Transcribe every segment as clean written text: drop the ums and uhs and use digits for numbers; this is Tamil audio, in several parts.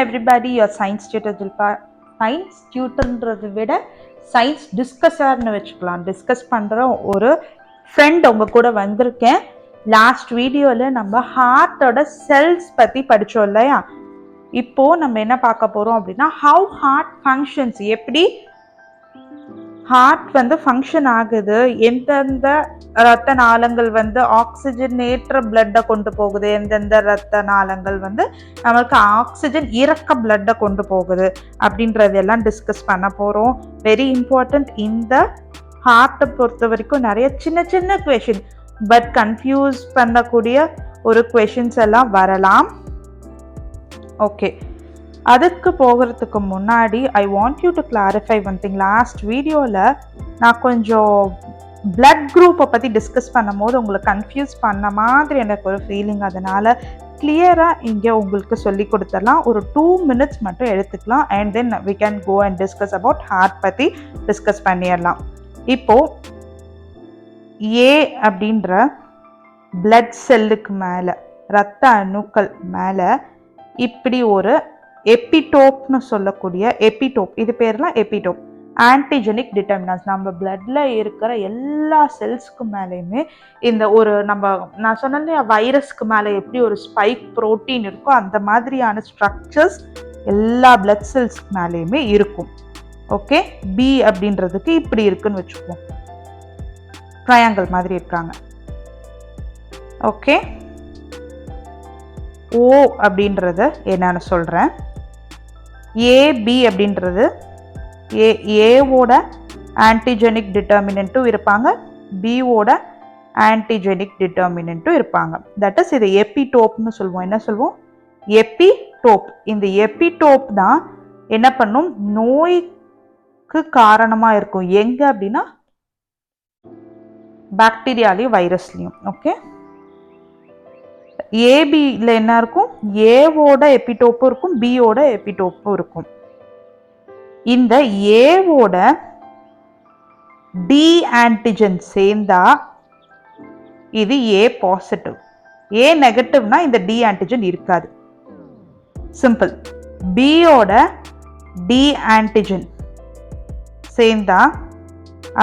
everybody, your science tutor Jilpa. Science tutorன்றதை விட சயின்ஸ் டிஸ்கஸர்னு வச்சுக்கலாம். டிஸ்கஸ் பண்ணுற ஒரு ஃப்ரெண்ட் உங்கள் கூட வந்திருக்கேன். லாஸ்ட் வீடியோவில் நம்ம ஹார்ட்டோட செல்ஸ் பற்றி படித்தோம் இல்லையா? இப்போது நம்ம என்ன பார்க்க போகிறோம் அப்படின்னா, ஹவு ஹார்ட் ஃபங்க்ஷன்ஸ், எப்படி ஹார்ட் ஃபங்க்ஷன் ஆகுது, எந்தெந்த இரத்த நாளங்கள் ஆக்சிஜனேற்ற பிளட்டை கொண்டு போகுது, எந்தெந்த இரத்த நாளங்கள் நமக்கு ஆக்சிஜன் இறக்க பிளட்டை கொண்டு போகுது அப்படின்றதெல்லாம் டிஸ்கஸ் பண்ண போகிறோம். Very important. இந்த ஹார்ட்டை பொறுத்த வரைக்கும் நிறைய சின்ன சின்ன கொஷின், பட் கன்ஃபியூஸ் பண்ணக்கூடிய ஒரு கொஷின்ஸ் எல்லாம் வரலாம். ஓகே, அதுக்கு போகிறதுக்கு முன்னாடி I want you to clarify one thing. Last வீடியோவில் நான் கொஞ்சம் பிளட் குரூப்பை பற்றி டிஸ்கஸ் பண்ணும்போது உங்களுக்கு கன்ஃபியூஸ் பண்ண மாதிரி எனக்கு ஒரு ஃபீலிங். அதனால் கிளியராக இங்கே உங்களுக்கு சொல்லி கொடுத்துடலாம். ஒரு 2 minutes மட்டும் எடுத்துக்கலாம். And then we can go and discuss about heart பற்றி டிஸ்கஸ் பண்ணிடலாம். இப்போது ஏ அப்படின்ற பிளட் செல்லுக்கு மேலே, இரத்த அணுக்கள் மேலே இப்படி ஒரு எபிடோப்னு சொல்லக்கூடிய எபிடோப், இது பேர்லாம் எபிடோப், ஆன்டிஜெனிக் டிட்டர்மினன்ஸ். நம்ம பிளட்ல இருக்கிற எல்லா செல்ஸ்க்கு மேலேயுமே இந்த ஒரு நான் சொன்னேன் வைரஸ்க்கு மேலே எப்படி ஒரு ஸ்பைக் புரோட்டீன் இருக்கோ அந்த மாதிரியான ஸ்ட்ரக்சர்ஸ் எல்லா பிளட் செல்ஸ்க்கு மேலேயுமே இருக்கும். ஓகே, பி அப்படின்றதுக்கு இப்படி இருக்குன்னு வச்சுக்குவோம், ட்ரையாங்கிள் மாதிரி இருக்காங்க. ஓகே, ஓ அப்படின்றது என்னன்னு சொல்கிறேன். ஏபி அப்படின்றது ஏவோட ஆன்டிஜெனிக் டிட்டர்மினன்ட்டும் இருப்பாங்க, பியோட ஆன்டிஜெனிக் டிட்டர்மினன்ட்டும் இருப்பாங்க. தட் இஸ் இது எபிடோப்னு சொல்லுவோம். என்ன சொல்லுவோம்? எபிடோப். இந்த எபிடோப் தான் என்ன பண்ணும், நோய்க்கு காரணமாக இருக்கும். எங்கே அப்படின்னா பாக்டீரியாலையும் வைரஸ்லையும். ஓகே, ஏபியில் என்ன இருக்கும், ஏவோட எபிடோப்பும் இருக்கும், பியோட எபிடோப்பும் இருக்கும். இந்த ஏவோட டி ஆன்டிஜன் சேர்ந்தா இது ஏ பாசிட்டிவ். ஏ நெகட்டிவ்னா இந்த டி ஆன்டிஜன் இருக்காது. சிம்பிள். பியோட டி ஆன்டிஜன் சேர்ந்தா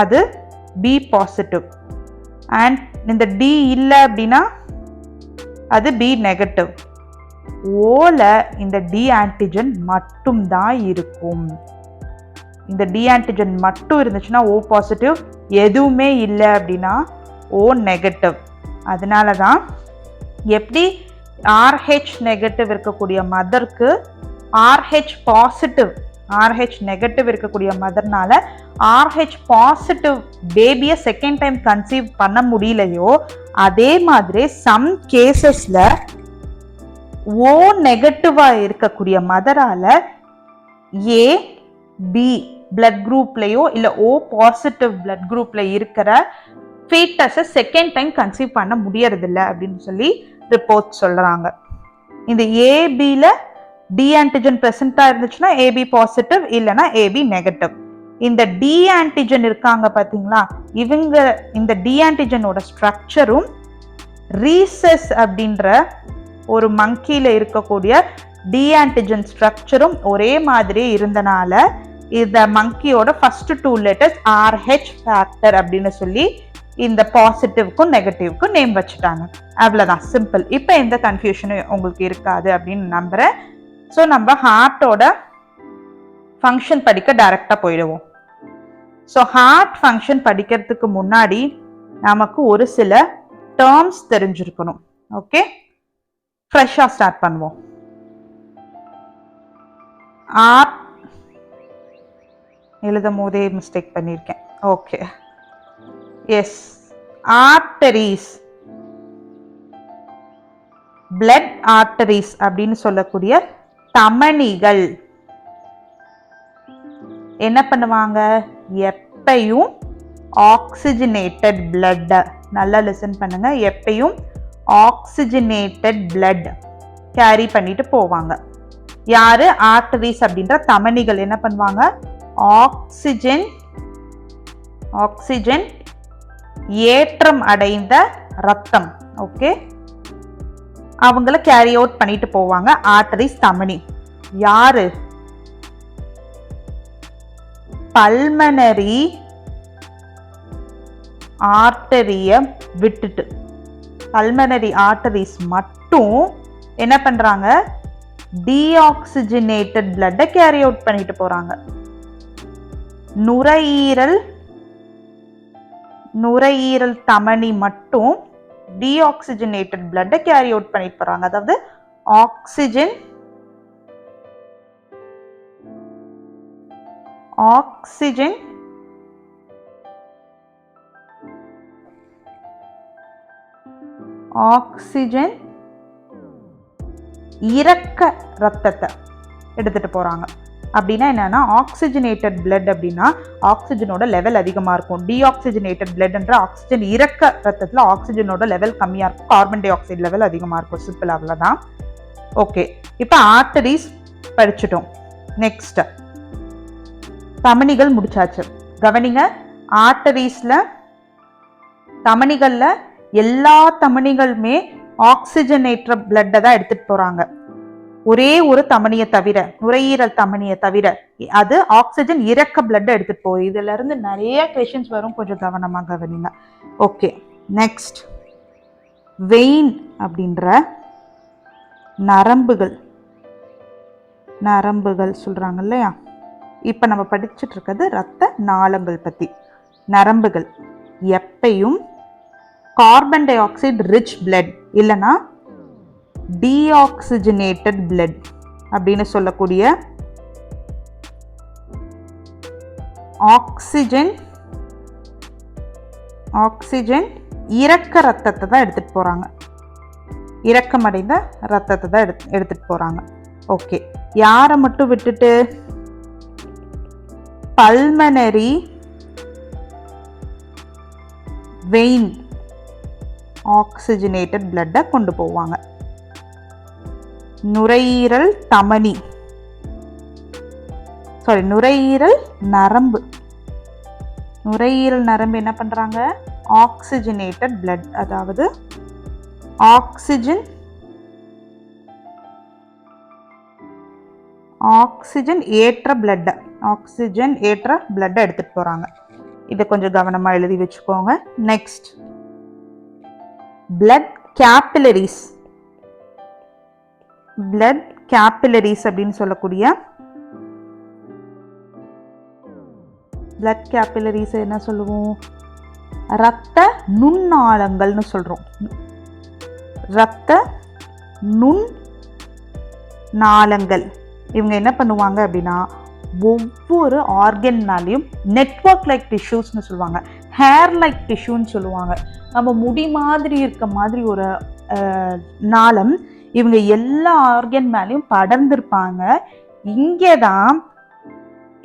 அது பி பாசிட்டிவ். அண்ட் இந்த டி இல்லை அப்படின்னா அது பி நெகட்டிவ். ஓல இந்த டி ஆன்டிஜன் மட்டும்தான் இருக்கும். இந்த டி ஆன்டிஜன் மட்டும் இருந்துச்சுன்னா ஓ பாசிட்டிவ், எதுவுமே இல்லை அப்படின்னா ஓ நெகட்டிவ். அதனால தான் எப்படி RH நெகட்டிவ் இருக்கக்கூடிய மதருக்கு RH பாசிட்டிவ், RH நெகட்டிவ் இருக்கக்கூடிய மதர்னால RH பாசிட்டிவ் பேபியை செகண்ட் டைம் கன்சீவ் பண்ண முடியலையோ, அதே மாதிரி சம் கேசஸ்ல ஓ நெகட்டிவா இருக்கக்கூடிய மதரால ஏ பி பிளட் குரூப்லயோ இல்ல ஓ பாசிட்டிவ் பிளட் குரூப்ல இருக்கிற ஃபீட்டஸை செகண்ட் டைம் கன்சீவ் பண்ண முடியறதில்லை அப்படின்னு சொல்லி ரிப்போர்ட் சொல்றாங்க. இந்த ஏபில டி ஆன்டிஜன் பிரசண்டா இருந்துச்சுன்னா ஏபி பாசிட்டிவ், இல்லைன்னா ஏபி நெகட்டிவ். இந்த டி ஆன்டிஜன் இருக்காங்க பார்த்தீங்களா, இவங்க இந்த டி ஆன்டிஜனோட ஸ்ட்ரக்சரும் ரீசஸ் அப்படின்ற ஒரு மங்கியில இருக்கக்கூடிய டி ஆன்டிஜன் ஸ்ட்ரக்சரும் ஒரே மாதிரி இருந்தனால இந்த மங்கியோட ஃபர்ஸ்ட் 2 letters RH ஃபேக்டர் அப்படின்னு சொல்லி இந்த பாசிட்டிவ்க்கும் நெகட்டிவ்க்கும் நேம் வச்சுட்டாங்க. அவ்வளோதான், சிம்பிள். இப்போ எந்த கன்ஃபியூஷனும் உங்களுக்கு இருக்காது அப்படின்னு நம்புறேன். ஸோ நம்ம ஹார்ட்டோட ஃபங்க்ஷன் படிக்க டைரக்டாக போயிடுவோம். ஸோ ஹார்ட் ஃபங்க்ஷன் படிக்கிறதுக்கு முன்னாடி நமக்கு ஒரு சில டேர்ம்ஸ் தெரிஞ்சிருக்கணும். ஓகே, ஃப்ரெஷ்ஷாக ஸ்டார்ட் பண்ணுவோம். எழுதும் போதே மிஸ்டேக் பண்ணியிருக்கேன். Okay, yes, arteries, blood arteries அப்படின்னு சொல்லக்கூடிய தமனிகள் என்ன பண்ணுவாங்க, எப்பையும் ஆக்சிஜனேட்டட் பிளட், நல்லா லிசன் பண்ணுங்க, எப்பையும் ஆக்சிஜனேட்டட் பிளட் கேரி பண்ணிட்டு போவாங்க. யாரு? ஆர்டரிஸ் அப்படின்ற தமனிகள் என்ன பண்ணுவாங்க, ஆக்சிஜன் ஏற்றம் அடைந்த ரத்தம், ஓகே, அவங்கள கேரி அவுட் பண்ணிட்டு போவாங்க, ஆர்டரிஸ் தமனி. யாரு? பல்மனரி ஆர்டரிய விட்டுட்டு பல்மனரி ஆர்டரிஸ் மட்டும் என்ன பண்றாங்க? டீஆக்சிஜனேட்டட் பிளட்டை கேரி அவுட் பண்ணிட்டு போறாங்க. நுரையீரல் தமனி மட்டும் டீஆக்சிஜனேட்டட் பிளட்டை கேரி அவுட் பண்ணிட்டு போறாங்க. அதாவது ஆக்சிஜன் இறக்க ரத்தத்தை எடுத்துட்டு போறாங்க. அப்படின்னா என்னன்னா, ஆக்சிஜனேட்டட் பிளட் அப்படின்னா ஆக்சிஜனோட லெவல் அதிகமா இருக்கும். டீஆக்சிஜனேட்டட் பிளட்ன்ற ஆக்சிஜன் இறக்க ரத்தத்துல ஆக்சிஜனோட லெவல் கம்மியா இருக்கும், கார்பன் டை ஆக்சைடு லெவல் அதிகமா இருக்கும். சிம்பிள், அவ்வளவுதான். ஓகே, இப்போ ஆர்டரிஸ் படிச்சுட்டோம். நெக்ஸ்ட் தமனிகள் முடிச்சாச்சு. கவனிங்க, ஆர்டரிஸ்ல தமனிகள்ல எல்லா தமனிகளுமே ஆக்சிஜனேற்ற பிளட்டை தான் எடுத்துட்டு போறாங்க. ஒரே ஒரு தமனியை தவிர, நுரையீரல் தமனியை தவிர, அது ஆக்சிஜன் இறக்க பிளட் எடுத்துட்டு போய். இதுல இருந்து நிறைய கொஸ்டின்ஸ் வரும், கொஞ்சம் கவனமா கவனிங்க. ஓகே, நெக்ஸ்ட் வெயின் அப்படின்ற நரம்புகள் சொல்றாங்க இல்லையா? இப்ப நம்ம படிச்சுட்டு இருக்கிறது ரத்த நாளங்கள் பத்தி. நரம்புகள் எப்பையும் carbon di oxide rich blood இல்லைன்னா டீஆக்சிஜனேட்டட் பிளட் அப்படின்னு சொல்லக்கூடிய ஆக்சிஜன் இறக்க ரத்தத்தை தான் எடுத்துட்டு போறாங்க. இறக்கமடைந்த ரத்தத்தை தான் எடுத்துட்டு போறாங்க. ஓகே, யாரை மட்டும் விட்டுட்டு? பல்மனரி வெயின் ஆக்சிஜனேட்டட் பிளட்டை கொண்டு போவாங்க. நுரையீரல் நரம்பு என்ன பண்றாங்க? ஆக்சிஜனேட்டட் பிளட், அதாவது ஆக்சிஜன் ஏற்ற பிளட் எடுத்துட்டு போறாங்க. இதை கொஞ்சம் கவனமா எழுதி வச்சுக்கோங்க. நெக்ஸ்ட் பிளட் கேபிலரிஸ் அப்படின்னு சொல்லக்கூடிய பிளட் கேபிலரிஸ் என்ன சொல்லுவோம்? ரத்த நுண்ணாளங்கள்னு சொல்றோம். ரத்த நுண்ணாளங்கள் இவங்க என்ன பண்ணுவாங்க அப்படின்னா, ஒவ்வொரு ஆர்கன் மேலேயும் நெட்வொர்க் லைக் டிஷ்யூஸ்னு சொல்லுவாங்க, ஹேர் லைக் டிஷ்யூன்னு சொல்லுவாங்க. நம்ம முடி மாதிரி இருக்க மாதிரி ஒரு நாளம் இவங்க எல்லா ஆர்கன் மேலேயும் படர்ந்திருப்பாங்க. இங்கே தான்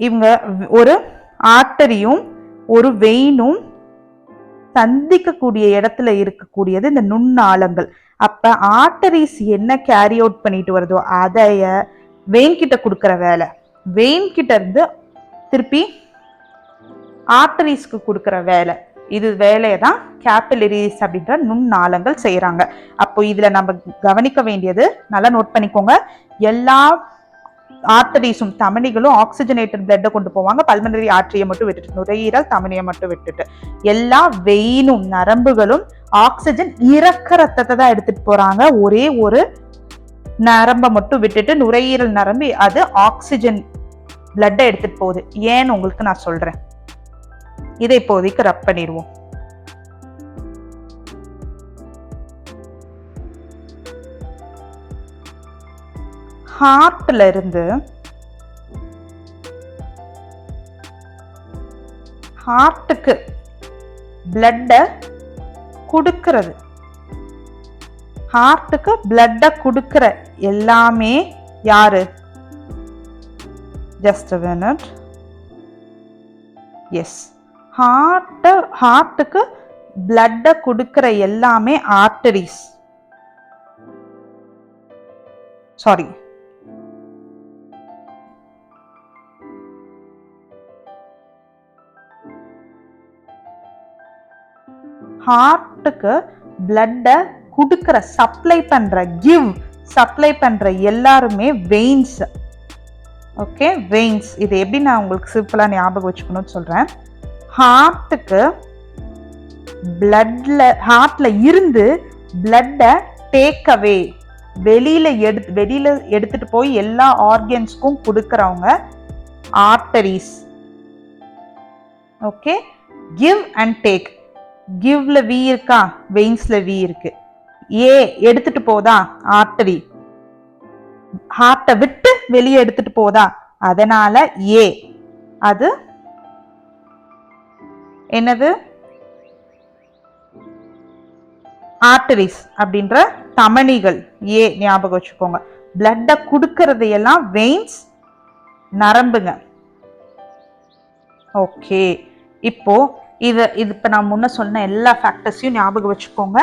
இவங்க ஒரு ஆர்டரியும் ஒரு வெயினும் சந்திக்கக்கூடிய இடத்துல இருக்கக்கூடியது இந்த நுண்ணாளங்கள். அப்ப ஆர்டரிஸ் என்ன கேரி அவுட் பண்ணிட்டு வருதோ அதைய வெயின் கிட்ட கொடுக்குற வேலை, வெயின் கிட்ட இருந்து திருப்பி ஆர்டரிஸ்க்கு கொடுக்குற வேலை, இது வேலையை தான் கேபிலரிஸ் அப்படின்ற நுண்ணாளங்கள் செய்யறாங்க. அப்போ இதுல நம்ம கவனிக்க வேண்டியது, நல்லா நோட் பண்ணிக்கோங்க, எல்லா ஆர்டரிஸும் தமனிகளும் ஆக்சிஜனேட்டட் பிளட்டை கொண்டு போவாங்க. பல்மனரி ஆர்டரியை மட்டும் விட்டுட்டு, நுரையீரல் தமனியை மட்டும் விட்டுட்டு, எல்லா வெயினும் நரம்புகளும் ஆக்சிஜன் இறக்க ரத்தத்தை தான் எடுத்துட்டு போறாங்க. ஒரே ஒரு நரம்பை மட்டும் விட்டுட்டு, நுரையீரல் நரம்பு அது ஆக்சிஜன் பிளட்டை எடுத்துட்டு போகுது. ஏன்னு உங்களுக்கு நான் சொல்றேன். இதை இப்போதைக்கு ரப் பண்ணிடுவோம். ஹார்ட்ல இருந்து ஹார்ட்டுக்கு பிளட்டை கொடுக்கிறது, ஹார்ட்டுக்கு பிளட்டை கொடுக்கிற எல்லாமே யாரு? Just a minute. எஸ், ஹார்ட்டுக்கு பிளட்டை கொடுக்கிற எல்லாமே ஆர்டரிஸ். சாரி, ஹார்ட்டுக்கு பிளட்டை கொடுக்கிற சப்ளை பண்ற எல்லாருமே வெயின்ஸ். Okay, veins. இது எப்படி நான் உங்களுக்கு சிம்பிளா ஞாபகம் வச்சுக்கணும்னு சொல்றேன். ஹார்ட்டுக்கு ஹார்ட்ல இருந்து பிளட்டை டேக் அவே, வெளியில எடுத்துட்டு போய் எல்லா ஆர்கன்ஸ்க்கும் கொடுக்கறவங்க arteries. Okay, give and take. கிவ்ல வி இருக்கா, வெயின்ஸ்ல வி இருக்கு. ஏ எடுத்துட்டு போதா, ஆர்டரி. ஹார்ட்டை விட்டு வெளியே எடுத்துட்டு போதா, அதனால ஏ. அது என்னது, ஆர்டரிஸ் அப்படின்ற தமனிகள். ஏ ஞாபகம் வச்சுக்கோங்க. பிளட்ட குடுக்கறதையெல்லாம் வெயின்ஸ், நரம்புங்க. ஓகே, இப்போ இப்ப நான் முன்ன சொன்ன எல்லா ஃபேக்டர்ஸையும் ஞாபகம் வச்சுக்கோங்க.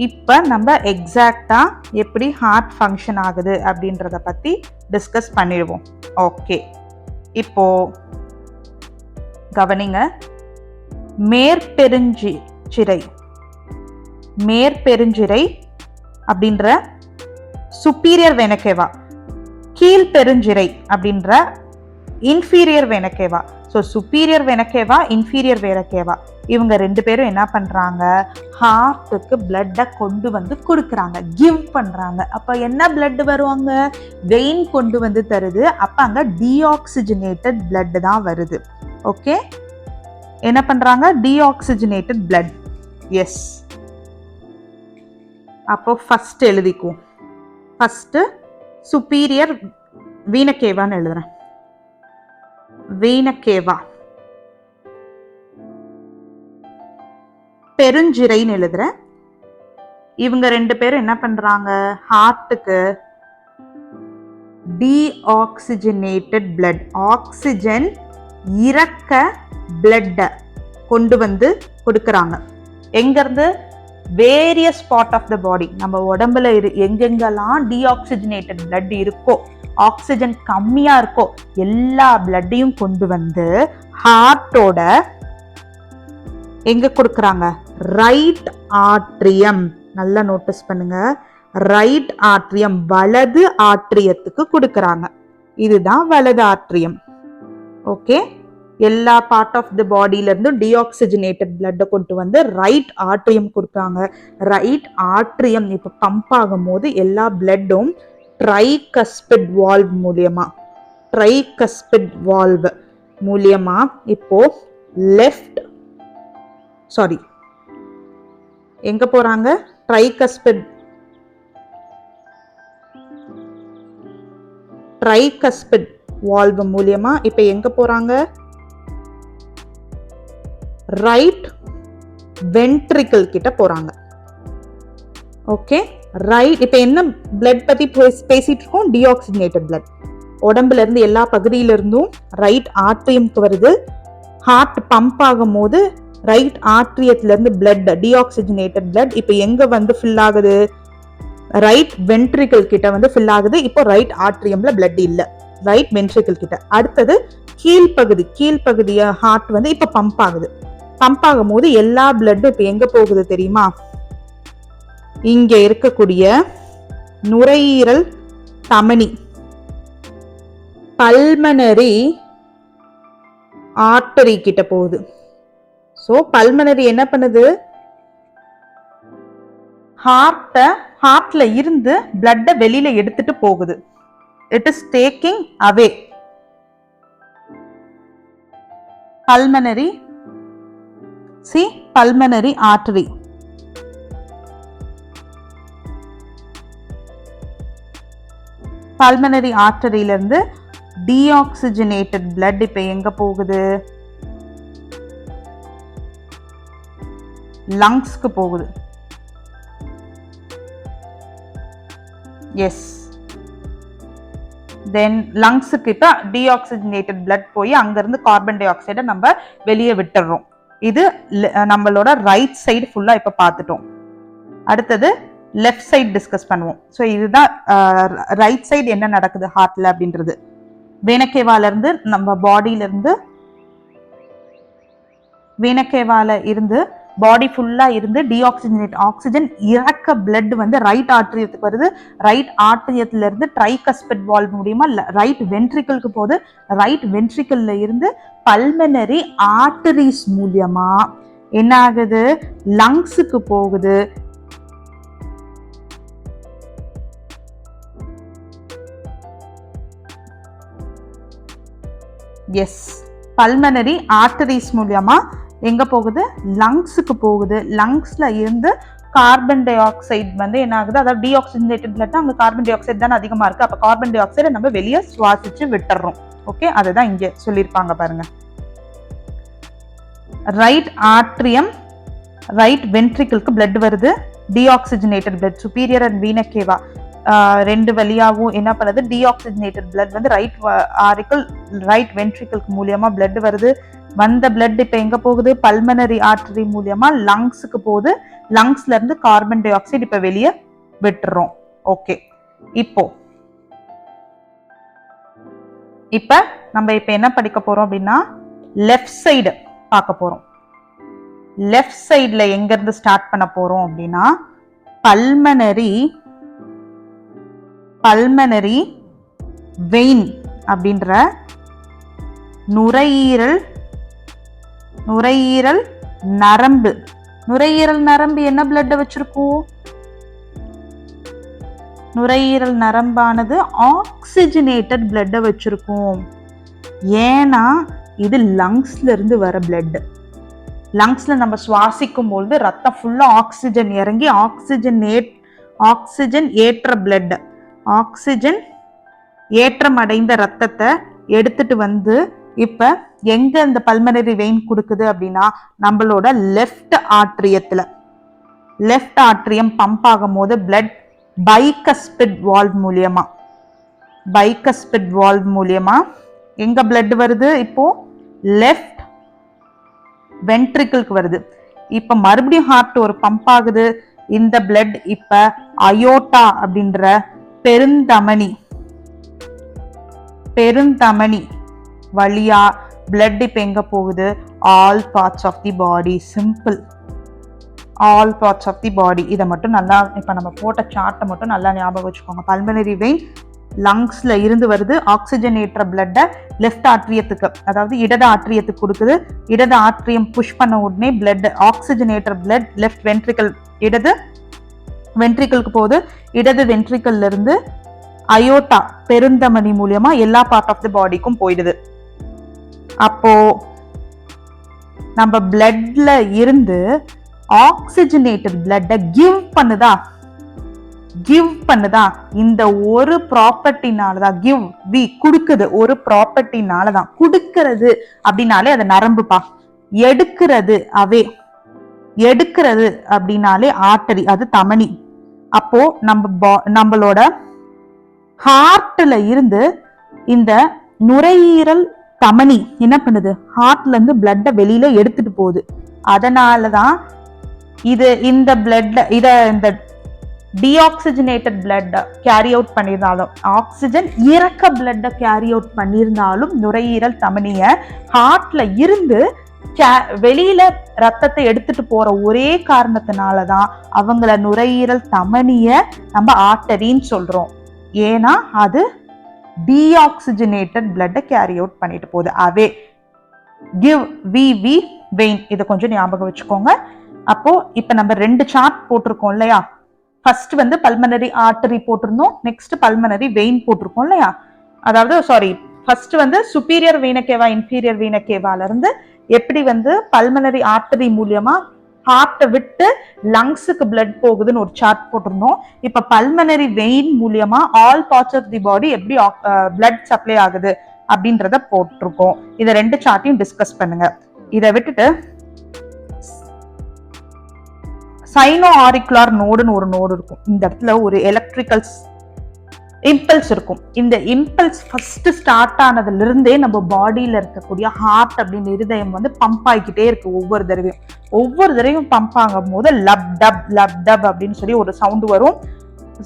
இப்ப நம்ம எக்ஸாக்டா எப்படி ஹார்ட் ஃபங்க்ஷன் ஆகுது அப்படின்றத பத்தி டிஸ்கஸ் பண்ணிடுவோம். ஓகே, இப்போ கவனிங்க. மேற்பெருஞ்சிரை அப்படின்ற சுப்பீரியர் வெனக்கேவா, கீழ்பெருஞ்சிரை அப்படின்ற இன்ஃபீரியர் வெனக்கேவா. ஸோ சுப்பீரியர் வெனக்கேவா, இன்ஃபீரியர் வெனக்கேவா, இவங்க ரெண்டு பேரும் என்ன பண்றாங்க, ஹார்ட்டுக்கு பிளட்டை கொண்டு வந்து கொடுக்குறாங்க, கிவ் பண்றாங்க. அப்ப என்ன பிளட் வருவாங்க, வெயின் கொண்டு வந்து தருது. அப்ப அங்க டீஆக்சிஜனேட்டட் பிளட் தான் வருது. ஓகே, என்ன பண்றாங்க, டீஆக்சிஜனேட்டட் பிளட். எஸ், அப்போ ஃபர்ஸ்ட் எழுதிக்குவோம். ஃபர்ஸ்ட் சுப்பீரியர் வீனக்கேவான்னு எழுதுறேன். வீனக்கேவா, பெருஞ்சிரைன்னு எழுதுறேன். இவங்க ரெண்டு பேரும் என்ன பண்றாங்க, ஹார்ட்டுக்கு டீஆக்சிஜனேட்டட் பிளட், ஆக்சிஜன் இறக்க பிளட்ட கொண்டு வந்து கொடுக்கறாங்க. எங்க இருந்து, வேரியஸ் பார்ட் ஆஃப் த பாடி. நம்ம உடம்புல எங்கெங்கெல்லாம் டீஆக்சிஜனேட்டட் பிளட் இருக்கோ, ஆக்சிஜன் கம்மியா இருக்கோ, எல்லா பிளட்டையும் கொண்டு வந்து ஹார்ட்டோட எங்க கொடுக்கறாங்க, ரைட் ஆட்ரியம். நல்லா நோட்டீஸ் பண்ணுங்க, ரைட் ஆட்ரியம், வலது ஆட்ரியத்துக்கு கொடுக்கறாங்க. இதுதான் வலது ஆட்ரியம். ஓகே, எல்லா பார்ட் ஆஃப் த பாடியில இருந்து டீஆக்சிஜனேட்டட் பிளட்டை கொண்டு வந்து ரைட் ஆட்ரியம் கொடுக்குறாங்க. ரைட் ஆட்ரியம் இப்ப பம்ப் ஆகும் போது எல்லா பிளட்டும் ட்ரைகஸ்பிட் வால்வ் மூலியமா இப்போ எங்க போறாங்க, ட்ரைகஸ்பிட் வால்வ் மூலியமா இப்ப எங்க போறாங்க, ரைட் வென்ட்ரிக்கிள் கிட்ட போறாங்க. Okay, right. இப்ப என்ன பிளட் பத்தி பேசிட்டு இருக்கோம், டீஆக்சிஜனேட்டட் பிளட். உடம்புல இருந்து எல்லா பகுதியில இருந்தும் ரைட் ஆட்ரியம்க்கு வருது. ஹார்ட் பம்ப் ஆகும் போது ரைட் ஆட்ரியத்துல இருந்து பிளட், டீஆக்சிஜனேட்டட் பிளட் இப்ப எங்க வந்து ஃபில் ஆகுது, ரைட் வென்ட்ரிக்கிள் கிட்ட வந்து ஃபில் ஆகுது. இப்போ ரைட் ஆட்ரியம்ல பிளட் இல்ல, ரைட் வென்ட்ரிக்கிள் கிட்ட. அடுத்தது கீழ்ப்பகுதிய ஹார்ட் வந்து இப்ப பம்ப் ஆகுது. பம்ப் ஆகும் போது எல்லா பிளட்டும் இப்ப எங்க போகுது தெரியுமா, இங்க இருக்கக்கூடிய நுரையீரல் தமனி, பல்மனரி ஆர்டரி கிட்ட போகுது. சோ பல்மனரி என்ன பண்ணுது, ஹார்ட்ல இருந்து பிளட்ட வெளியில எடுத்துட்டு போகுது. It is taking away. Pulmonary artery. Pulmonary ஆர்டரியில இருந்து டீஆக்சிஜனேட்டட் பிளட் இப்ப எங்க போகுது, லங்ஸ்க்கு போகுது. எஸ், தென் லங்ஸுக்கு இப்ப டீஆக்சிஜனேட்டட் பிளட் போய் அங்கிருந்து கார்பன் டை ஆக்சைடை நம்ம வெளியே விட்டுறோம். இது நம்மளோட ரைட் சைடு ஃபுல்லா இப்ப பார்த்துட்டோம். அடுத்தது லெஃப்ட் சைடு டிஸ்கஸ் பண்ணுவோம். ஸோ இதுதான் ரைட் சைடு என்ன நடக்குது ஹார்ட்ல அப்படின்றது. வேனக்கேவால இருந்து நம்ம பாடியில இருந்து பாடி ஃபுல்லா இருந்து டீஆக்சிஜனேட் ஆக்சிஜன் இறக்க பிளட் வந்து ரைட் ஆர்ட்ரியத்துக்கு வருது. ரைட் ஆர்ட்ரியத்துல இருந்து ட்ரைகஸ்பிட் வால்வ் மூலியமா ரைட் வென்ட்ரிக்கிளுக்கு போகுது. ரைட் வென்ட்ரிக்கிள்ல இருந்து பல்மனரி ஆர்டரிஸ் மூலியமா என்ன ஆகுது, லங்ஸுக்கு போகுது. எஸ், பல்மனரி ஆர்டரிஸ் மூலியமா எங்க போகுது, லங்ஸுக்கு போகுது. லங்ஸ்ல இருந்து கார்பன் டை ஆக்சைடு வந்து என்ன ஆகுது, அதாவது டீஆக்சிஜனேட்டட் பிளட், அங்க கார்பன் டை ஆக்சைடு தான் அதிகமா இருக்கு. அப்ப கார்பன் டை ஆக்சைடை நம்ம வெளியே சுவாசிச்சு விட்டுறோம். ஓகே, அதுதான் இங்க சொல்லியிருப்பாங்க பாருங்க. ரைட் ஆர்ட்ரியம் ரைட் வென்ட்ரிக்கிளுக்கு பிளட் வருது, டீஆக்சிஜனேட்டட் பிளட் சுப்பீரியர் அண்ட் வீனா கேவா ரெண்டு வழியாகவும் என்ன பண்ணுது, டீஆக்சிஜனேட்டட் பிளட் வந்து ரைட் ஆரிக்கல் ரைட் வென்ட்ரிக்கிளுக்கு மூலியமா பிளட் வருது. வந்த பிளட் இப்ப எங்க போகுது, பல்மனரி ஆர்டரி மூலியமா லங்ஸுக்கு போகுது. லங்ஸ்ல இருந்து கார்பன் டை ஆக்சைடு இப்ப வெளியே விட்டுறோம். ஓகே, இப்ப நம்ம இப்ப என்ன படிக்க போறோம் அப்படின்னா, லெஃப்ட் சைடு பார்க்க போறோம். லெஃப்ட் சைடுல எங்க இருந்து ஸ்டார்ட் பண்ண போறோம் அப்படின்னா, பல்மனரி வெயின் அப்படின்ற நுரையீரல் நரம்பு. நுரையீரல் நரம்பு என்ன பிளட் வச்சிருக்கோம், நுரையீரல் நரம்பானது ஆக்சிஜனேட்டட் பிளட் வச்சிருக்கோம். ஏன்னா இது லங்ஸ்ல இருந்து வர பிளட். லங்ஸ்ல நம்ம சுவாசிக்கும் பொழுது ரத்தம் ஃபுல்லா ஆக்சிஜன் இறங்கி ஆக்சிஜன் ஏற்ற பிளட், ஆக்சிஜன் ஏற்றம் அடைந்த ரத்தத்தை எடுத்துட்டு வந்து இப்ப எங்க இந்த பல்மனரி வெயின் கொடுக்குது அப்படின்னா, நம்மளோட லெஃப்ட் ஆர்ட்ரியம் பம்ப் ஆகும் போது பிளட் பைகஸ்பிட் வால்வ் மூலியமா எங்க பிளட் வருது, இப்போ லெஃப்ட் வென்ட்ரிக்கிளுக்கு வருது. இப்ப மறுபடியும் ஹார்ட் ஒரு பம்ப் ஆகுது. இந்த பிளட் இப்ப அயோட்டா அப்படின்ற பெருந்தமனி வழியா பிளட் இப்ப எங்க போகுது, all parts of the body. Simple, all parts of the body. இதை மட்டும் நல்லா இப்ப நம்ம போட்ட சார்ட்டை மட்டும் நல்லா ஞாபகம் வச்சுக்கோங்க. பல்மனரி வெயின் லங்ஸ்ல இருந்து வருது, ஆக்சிஜன் ஏற்ற பிளட்டை லெஃப்ட் ஆர்ட்ரியத்துக்கு, அதாவது இடது ஆர்ட்ரியத்துக்கு கொடுக்குது. இடது ஆர்ட்ரியம் புஷ் பண்ண உடனே பிளட் ஆக்சிஜன் ஏற்ற பிளட் லெஃப்ட் வென்ட்ரிக்கல் இடது வென்ட்ரிக்கலுக்கு போகுது. இடது வென்ட்ரிக்கல்ல இருந்து அயோட்டா பெருந்தமனி மூலியமா எல்லா பார்ட் ஆஃப் தி பாடிக்கும் போயிடுது. அப்போ நம்ம பிளட்ல இருந்து ஆக்சிஜனேட்டட் பிளட்டை கிவ் பண்ணுதா இந்த ஒரு ப்ராப்பர்ட்டினாலதான். கொடுக்குது ஒரு ப்ராப்பர்ட்டினாலதான். கொடுக்கிறது அப்படின்னாலே அது நரம்புப்பா. எடுக்கிறது அப்படின்னாலே ஆர்டரி, அது தமனி. அப்போ நம்மளோட ஹார்ட்ல இருந்து இந்த நுரையீரல் தமனி என்ன பண்ணுது, ஹார்ட்ல இருந்து பிளட்ட வெளியில எடுத்துட்டு போகுது. அதனாலதான் இந்த டீஆக்சிஜனேட்டட் பிளட் கேரி அவுட் பண்ணியிருந்தாலும், ஆக்சிஜன் இறக்க பிளட் கேரி அவுட் பண்ணியிருந்தாலும் நுரையீரல் தமனிய ஹார்ட்ல இருந்து வெளியில ரத்தத்தை எடுத்துட்டு போற ஒரே காரணத்தினாலதான் அவங்கள நுரையீரல் தமனிய நம்ம ஆர்டரின்னு சொல்றோம். ஏன்னா அது டீஆக்சிஜனேட்டட் பிளட்டை கேரி அவுட் பண்ணிட்டு போகுது. அவே வெயின். இதை கொஞ்சம் ஞாபகம் வச்சுக்கோங்க. அப்போ இப்ப நம்ம 2 சார்ட் போட்டிருக்கோம் இல்லையா. ஃபர்ஸ்ட் வந்து பல்மனரி ஆர்டரி போட்டிருந்தோம், நெக்ஸ்ட் பல்மனரி வெயின் போட்டிருக்கோம் இல்லையா. அதாவது ஃபர்ஸ்ட் வந்து சுப்பீரியர் வீனா கேவா இன்ஃபீரியர் வீனா கேவால இருந்து எப்படி வந்து பல்மனரி ஆர்டரி மூலியமா ஹார்ட்டை விட்டு லங்ஸுக்கு பிளட் போகுதுன்னு ஒரு சார்ட் போட்டிருந்தோம். இப்ப பல்மனரி வெயின் மூலியமா ஆல் பார்ட்ஸ் ஆஃப் தி பாடி எப்படி பிளட் சப்ளை ஆகுது அப்படின்றத போட்டிருக்கோம். இதை 2 சார்ட்டையும் டிஸ்கஸ் பண்ணுங்க. இதை விட்டுட்டு சைனோ ஆரிகுலார் நோடுன்னு ஒரு நோடு இருக்கும். இந்த இடத்துல ஒரு எலக்ட்ரிக்கல் இம்பல்ஸ் இருக்கும். இந்த இம்பல்ஸ் ஃபர்ஸ்ட் ஸ்டார்ட் ஆனதுல இருந்தே நம்ம பாடியில இருக்கக்கூடிய ஹார்ட் அப்படின்னு இருதயம் வந்து பம்ப் ஆகிக்கிட்டே இருக்கு. ஒவ்வொரு தடவையும் பம்ப் ஆகும் போது லப் டப் அப்படின்னு சொல்லி ஒரு சவுண்ட் வரும்.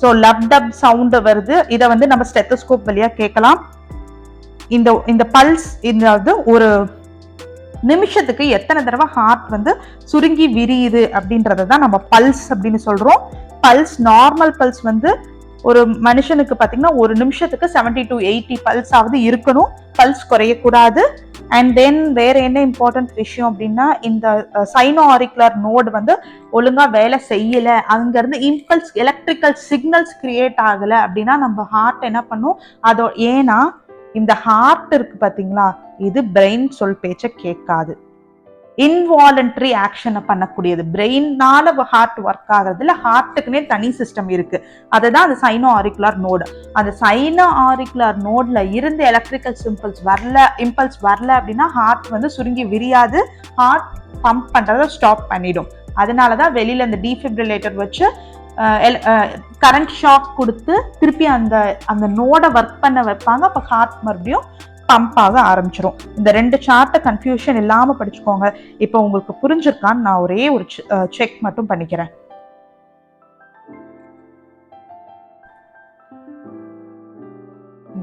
ஸோ லப் டப் சவுண்ட் வருது. இதை வந்து நம்ம ஸ்டெத்தோஸ்கோப் வழியா கேட்கலாம். இந்த பல்ஸ், இந்த ஒரு நிமிஷத்துக்கு எத்தனை தடவை ஹார்ட் வந்து சுருங்கி விரியுது அப்படின்றத தான் நம்ம பல்ஸ் அப்படின்னு சொல்றோம். பல்ஸ், நார்மல் பல்ஸ் வந்து ஒரு மனுஷனுக்கு பார்த்தீங்கன்னா ஒரு நிமிஷத்துக்கு 70 to 80 பல்ஸ் ஆவது இருக்கணும், பல்ஸ் குறையக்கூடாது. அண்ட் தென் வேற என்ன இம்பார்ட்டன்ட் விஷயம் அப்படின்னா, இந்த சைனோ ஆரிகுலர் நோடு வந்து ஒழுங்கா வேலை செய்யல, அங்கிருந்து இம்பல்ஸ் எலக்ட்ரிக்கல் சிக்னல்ஸ் கிரியேட் ஆகல அப்படின்னா நம்ம ஹார்ட் என்ன பண்ணும் ஏன்னா இந்த ஹார்ட் இருக்கு பாத்தீங்களா, இது பிரெயின் சொல் பேச்ச கேட்காது, இன்வாலண்டரி ஆக்ஷனை பண்ணக்கூடியது. பிரெயினால ஹார்ட் ஒர்க் ஆகுறது இல்ல, ஹார்ட்டுக்குன்னே தனி சிஸ்டம் இருக்கு, அதுதான் அந்த சைனோ ஆரிகுலர் நோடு. அந்த சைனோ ஆரிகுலர் நோட்ல இருந்து எலக்ட்ரிக்கல் இம்பல்ஸ் வரல அப்படின்னா ஹார்ட் வந்து சுருங்கி விரியாது, ஹார்ட் பம்ப் பண்றதை ஸ்டாப் பண்ணிடும். அதனாலதான் வெளியில இந்த டீஃபிப்ரிலேட்டர் வச்சு கரண்ட் ஷாக் கொடுத்து திருப்பி அந்த நோடை ஒர்க் பண்ண வைப்பாங்க. அப்ப ஹார்ட் மறுபடியும் பம்ப் ஆக ஆரம்பிச்சிடும். இந்த 2 சார்ட்டை கன்ஃபியூஷன் இல்லாம படிச்சுக்கோங்க. இப்போ உங்களுக்கு புரிஞ்சிருக்கான்னு நான் ஒரே ஒரு செக் மட்டும் பண்ணிக்கிறேன்.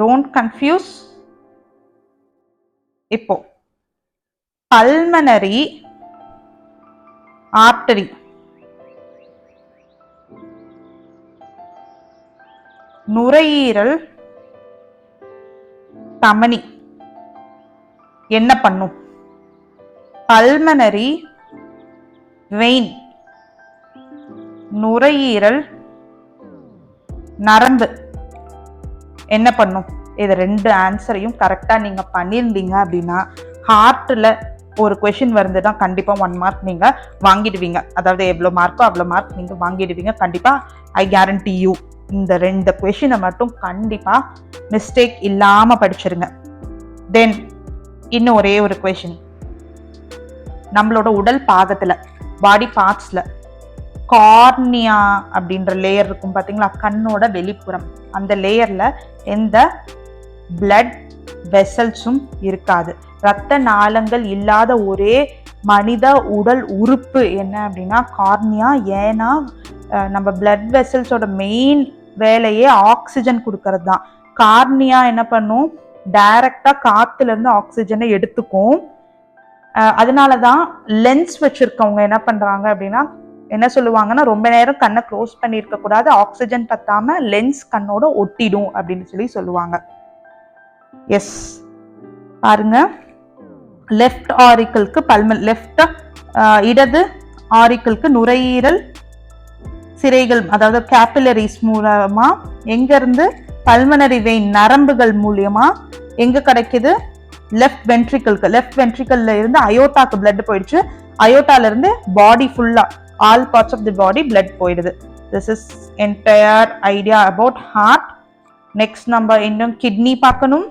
Don't confuse. இப்போ பல்மனரி ஆர்டரி, நுரையீரல் தமனி என்ன பண்ணும்? பல்மனரி வெயின், நுரையீரல் நரம்பு என்ன பண்ணும்? இது 2 ஆன்சரையும் கரெக்டா நீங்க பண்ணியிருந்தீங்க அப்படின்னா ஹார்ட்ல ஒரு கொஸ்டின் வருதுன்னா கண்டிப்பா 1 மார்க் நீங்க வாங்கிடுவீங்க. அதாவது எவ்வளவு மார்க்கோ அவ்வளவு மார்க் நீங்க வாங்கிடுவீங்க கண்டிப்பா. ஐ கேரண்டி யூ. இந்த 2 கொஸ்டினை மட்டும் கண்டிப்பா மிஸ்டேக் இல்லாம படிச்சிருங்க. தென் இன்னும் ஒரே ஒரு கொஸ்டின், நம்மளோட உடல் பாகத்துல பாடி பார்ட்ஸ்ல கார்னியா அப்படின்ற லேயர் இருக்கும் பாத்தீங்களா, கண்ணோட வெளிப்புறம், அந்த லேயர்ல எந்த பிளட் வெசல்ஸும் இருக்காது. இரத்த நாளங்கள் இல்லாத ஒரே மனித உடல் உறுப்பு என்ன அப்படின்னா கார்னியா. ஏன்னா நம்ம பிளட் வெசல்ஸோட மெயின் வேலையே ஆக்சிஜன் கொடுக்கறது தான். கார்னியா என்ன பண்ணும், டைரக்டா காத்துல இருந்து ஆக்சிஜனை எடுத்துக்கும். அதனாலதான் லென்ஸ் வச்சிருக்கவங்க என்ன பண்றாங்க அப்படின்னா என்ன சொல்லுவாங்கன்னா, ரொம்ப நேரம் கண்ணை க்ளோஸ் பண்ணி இருக்க கூடாது, ஆக்சிஜன் பத்தாம லென்ஸ் கண்ணோட ஒட்டிடும் அப்படின்னு சொல்லுவாங்க. எஸ் பாருங்க, லெஃப்ட் ஆரிக்கலுக்கு லெஃப்ட் இடது ஆரிக்கலுக்கு நுரையீரல் சிரைகள், அதாவது கேபிலரிஸ் மூலமா எங்க இருந்து பல்மனரி வெயின் நரம்புகள் மூலியமா எங்க கிடைக்குது? லெஃப்ட் வென்ட்ரிக்கலுக்கு. லெஃப்ட் வென்ட்ரிக்கல்ல இருந்து அயோட்டாக்கு பிளட் போயிடுச்சு, அயோட்டால இருந்து பாடி ஃபுல்லா all parts of the body blood போயிடுது. This is entire idea about heart. Next நம்ம இன்னும் கிட்னி பார்க்கணும்,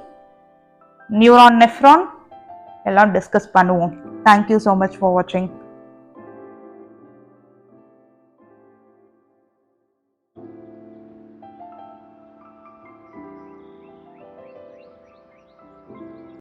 நியூரான், நெஃப்ரான் எல்லாம் டிஸ்கஸ் பண்ணுவோம். தேங்க்யூ ஸோ மச் ஃபார் வாட்சிங்.